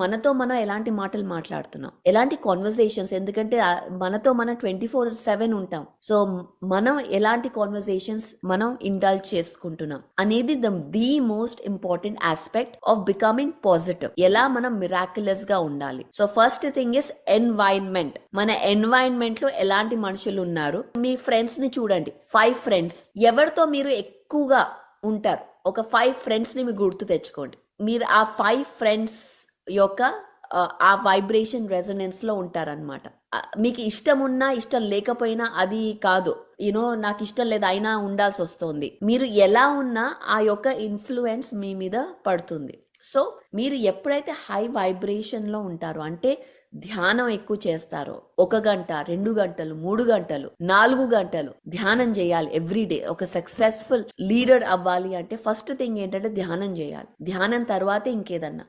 మనతో మనం ఎలాంటి మాటలు మాట్లాడుతున్నాం, ఎలాంటి కాన్వర్సేషన్స్, ఎందుకంటే మనతో మనం 24/7 ఉంటాం. సో మనం ఎలాంటి కాన్వర్సేషన్స్ మనం ఇండల్జ్ చేసుకుంటున్నాం అనేది the most important aspect of becoming positive. ఎలా మనం మిరాక్యులస్ గా ఉండాలి. So first thing is environment. మన ఎన్వైరన్మెంట్ లో ఎలాంటి మనుషులు ఉన్నారు. మీ ఫ్రెండ్స్ ని చూడండి. 5 ఫ్రెండ్స్, ఎవరితో మీరు ఎక్కువగా ఉంటారు. ఒక 5 ఫ్రెండ్స్ ని మీరు గుర్తు తెచ్చుకోండి. మీరు ఆ 5 ఫ్రెండ్స్ యొక్క ఆ వైబ్రేషన్ రెజొనెన్స్ లో ఉంటారనమాట. మీకు ఇష్టం ఉన్నా ఇష్టం లేకపోయినా అది కాదు, నాకు ఇష్టం లేదు అయినా ఉండాల్సి వస్తుంది. మీరు ఎలా ఉన్నా ఆ యొక్క ఇన్ఫ్లుయెన్స్ మీ మీద పడుతుంది. సో మీరు ఎప్పుడైతే హై వైబ్రేషన్ లో ఉంటారో, అంటే ధ్యానం ఎక్కువ చేస్తారో, 1 గంట 2 గంటలు 3 గంటలు 4 గంటలు ధ్యానం చేయాలి ఎవ్రీడే. ఒక సక్సెస్ఫుల్ లీడర్ అవ్వాలి అంటే ఫస్ట్ థింగ్ ఏంటంటే ధ్యానం చేయాలి. ధ్యానం తర్వాతే ఇంకేదన్నా.